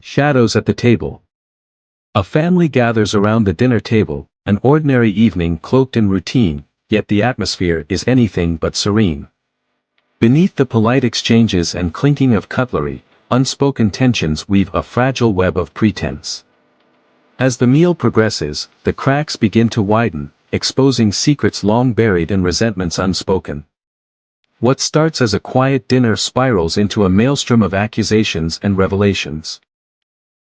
Shadows at the table. A family gathers around the dinner table, an ordinary evening cloaked in routine, yet the atmosphere is anything but serene. Beneath the polite exchanges and clinking of cutlery, unspoken tensions weave a fragile web of pretense. As the meal progresses, the cracks begin to widen, exposing secrets long buried and resentments unspoken. What starts as a quiet dinner spirals into a maelstrom of accusations and revelations.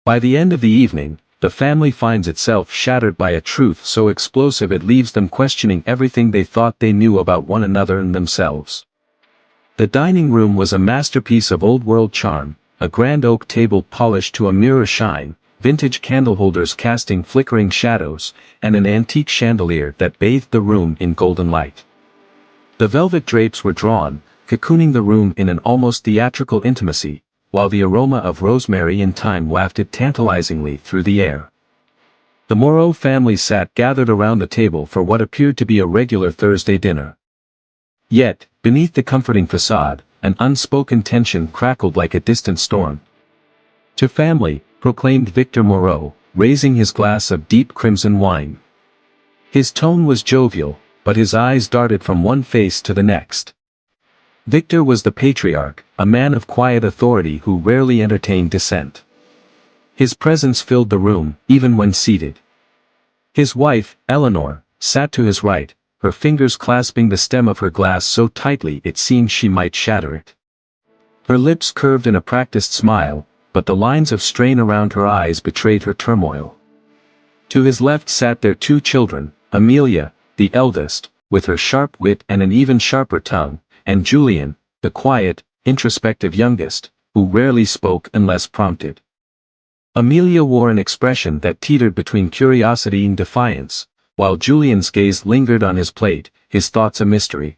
By the end of the evening, the family finds itself shattered by a truth so explosive it leaves them questioning everything they thought they knew about one another and themselves. The dining room was a masterpiece of old-world charm, a grand oak table polished to a mirror shine, vintage candle holders casting flickering shadows, and an antique chandelier that bathed the room in golden light. The velvet drapes were drawn, cocooning the room in an almost theatrical intimacy, while the aroma of rosemary and thyme wafted tantalizingly through the air. The Moreau family sat gathered around the table for what appeared to be a regular Thursday dinner. Yet, beneath the comforting facade, an unspoken tension crackled like a distant storm. "To family," proclaimed Victor Moreau, raising his glass of deep crimson wine. His tone was jovial, but his eyes darted from one face to the next. Victor was the patriarch, a man of quiet authority who rarely entertained dissent. His presence filled the room, even when seated. His wife, Eleanor, sat to his right, her fingers clasping the stem of her glass so tightly it seemed she might shatter it. Her lips curved in a practiced smile, but the lines of strain around her eyes betrayed her turmoil. To his left sat their two children, Amelia, the eldest, with her sharp wit and an even sharper tongue, and Julian, the quiet, introspective youngest, who rarely spoke unless prompted. Amelia wore an expression that teetered between curiosity and defiance, while Julian's gaze lingered on his plate, his thoughts a mystery.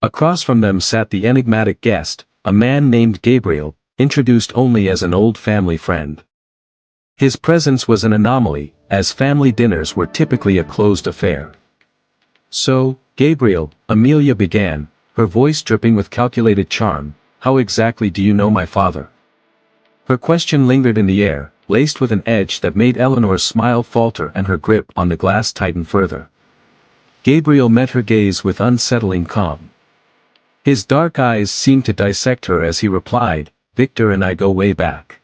Across from them sat the enigmatic guest, a man named Gabriel, introduced only as an old family friend. His presence was an anomaly, as family dinners were typically a closed affair. "So, Gabriel," Amelia began, her voice dripping with calculated charm, "how exactly do you know my father?" Her question lingered in the air, laced with an edge that made Eleanor's smile falter and her grip on the glass tighten further. Gabriel met her gaze with unsettling calm. His dark eyes seemed to dissect her as he replied, "Victor and I go way back.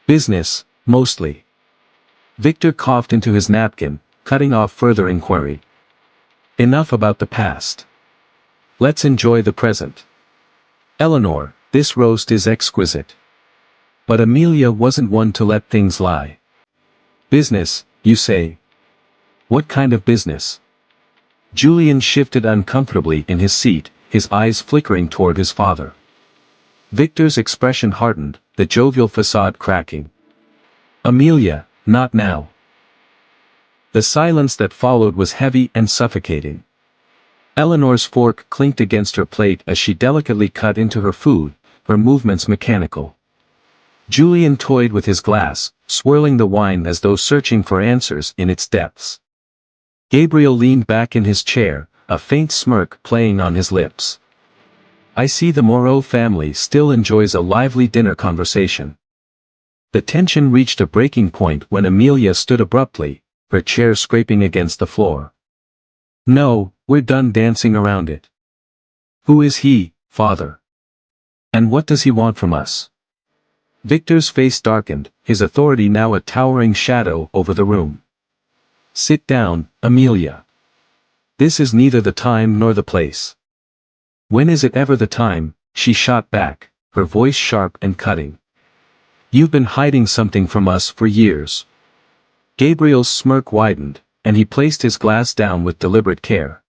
Business, mostly." Victor coughed into his napkin, cutting off further inquiry. "Enough about the past. Let's enjoy the present. Eleanor, this roast is exquisite." But Amelia wasn't one to let things lie. "Business, you say? What kind of business?" Julian shifted uncomfortably in his seat, his eyes flickering toward his father. Victor's expression hardened, the jovial facade cracking. "Amelia, not now." The silence that followed was heavy and suffocating. Eleanor's fork clinked against her plate as she delicately cut into her food, her movements mechanical. Julian toyed with his glass, swirling the wine as though searching for answers in its depths. Gabriel leaned back in his chair, a faint smirk playing on his lips. "I see the Moreau family still enjoys a lively dinner conversation." The tension reached a breaking point when Amelia stood abruptly, her chair scraping against the floor. "No, we're done dancing around it. Who is he, father? And what does he want from us?" Victor's face darkened, his authority now a towering shadow over the room. "Sit down, Amelia. This is neither the time nor the place." "When is it ever the time?" she shot back, her voice sharp and cutting. "You've been hiding something from us for years." Gabriel's smirk widened, and he placed his glass down with deliberate care.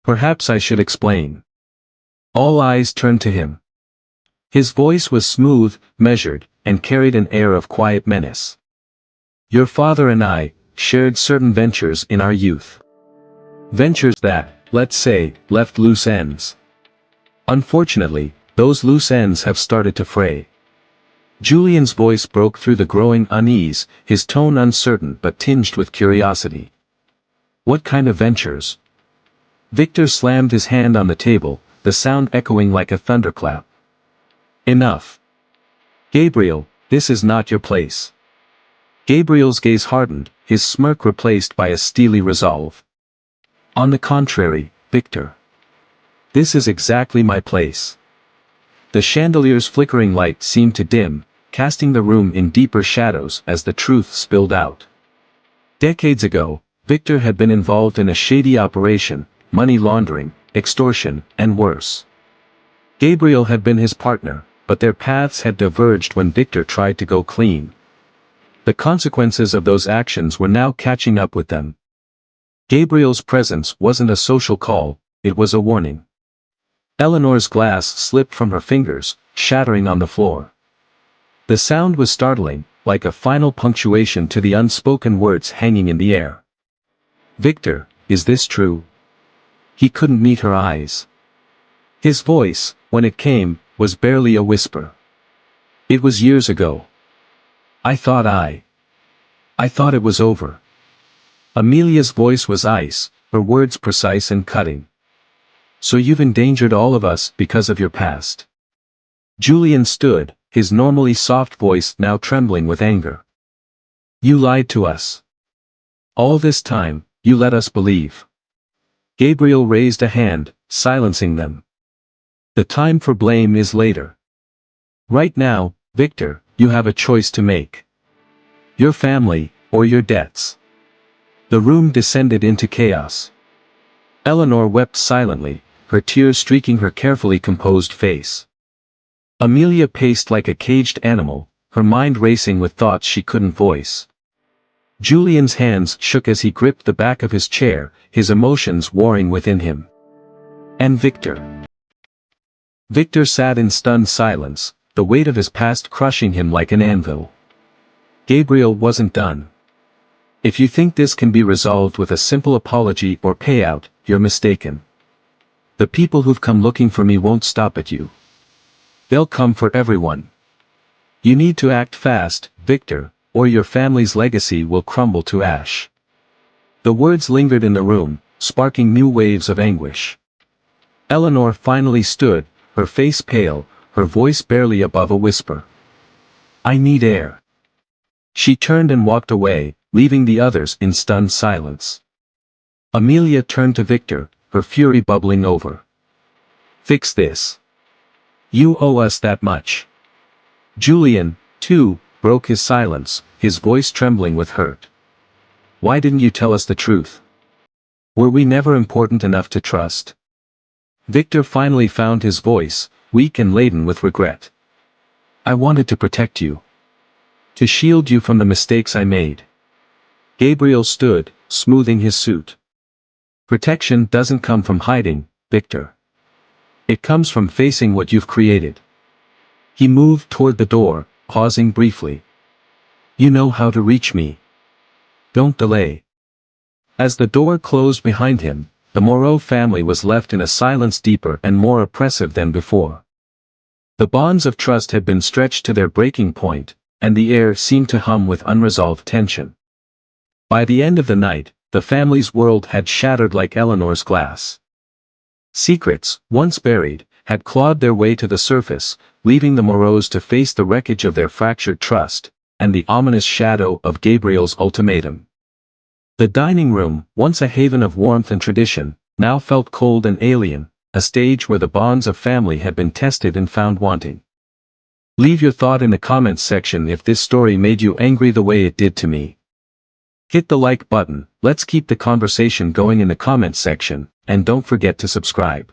"Perhaps I should explain." All eyes turned to him. His voice was smooth, measured, and carried an air of quiet menace. "Your father and I shared certain ventures in our youth. Ventures that, let's say, left loose ends. Unfortunately, those loose ends have started to fray." Julian's voice broke through the growing unease, his tone uncertain but tinged with curiosity. "What kind of ventures?" Victor slammed his hand on the table, the sound echoing like a thunderclap. "Enough. Gabriel, This is not your place. Gabriel's gaze hardened, his smirk replaced by a steely resolve. On the contrary, Victor. This is exactly my place. The chandelier's flickering light seemed to dim, casting the room in deeper shadows as the truth spilled out. Decades ago, Victor had been involved in a shady operation, money laundering, extortion, and worse. Gabriel had been his partner, but their paths had diverged when Victor tried to go clean. The consequences of those actions were now catching up with them. Gabriel's presence wasn't a social call, it was a warning. Eleanor's glass slipped from her fingers, shattering on the floor. The sound was startling, like a final punctuation to the unspoken words hanging in the air. Victor, is this true? He couldn't meet her eyes. His voice, when it came, was barely a whisper. It was years ago. I thought it was over. Amelia's voice was ice, her words precise and cutting. So you've endangered all of us because of your past. Julian stood, his normally soft voice now trembling with anger. You lied to us. All this time, you let us believe. Gabriel raised a hand, silencing them. The time for blame is later. Right now, Victor, you have a choice to make. Your family, or your debts. The room descended into chaos. Eleanor wept silently, her tears streaking her carefully composed face. Amelia paced like a caged animal, her mind racing with thoughts she couldn't voice. Julian's hands shook as he gripped the back of his chair, his emotions warring within him. And Victor. Victor sat in stunned silence, the weight of his past crushing him like an anvil. Gabriel wasn't done. If you think this can be resolved with a simple apology or payout, you're mistaken. The people who've come looking for me won't stop at you. They'll come for everyone. You need to act fast, Victor, or your family's legacy will crumble to ash. The words lingered in the room, sparking new waves of anguish. Eleanor finally stood, her face pale, her voice barely above a whisper. I need air. She turned and walked away, leaving the others in stunned silence. Amelia turned to Victor, her fury bubbling over. Fix this. You owe us that much. Julian, too, broke his silence, his voice trembling with hurt. Why didn't you tell us the truth? Were we never important enough to trust? Victor finally found his voice, weak and laden with regret. I wanted to protect you. To shield you from the mistakes I made. Gabriel stood, smoothing his suit. Protection doesn't come from hiding, Victor. It comes from facing what you've created. He moved toward the door, pausing briefly. You know how to reach me. Don't delay. As the door closed behind him, the Moreau family was left in a silence deeper and more oppressive than before. The bonds of trust had been stretched to their breaking point, and the air seemed to hum with unresolved tension. By the end of the night, the family's world had shattered like Eleanor's glass. Secrets, once buried, had clawed their way to the surface, leaving the Moreaus to face the wreckage of their fractured trust, and the ominous shadow of Gabriel's ultimatum. The dining room, once a haven of warmth and tradition, now felt cold and alien, a stage where the bonds of family had been tested and found wanting. Leave your thought in the comments section if this story made you angry the way it did to me. Hit the like button, let's keep the conversation going in the comments section, and don't forget to subscribe.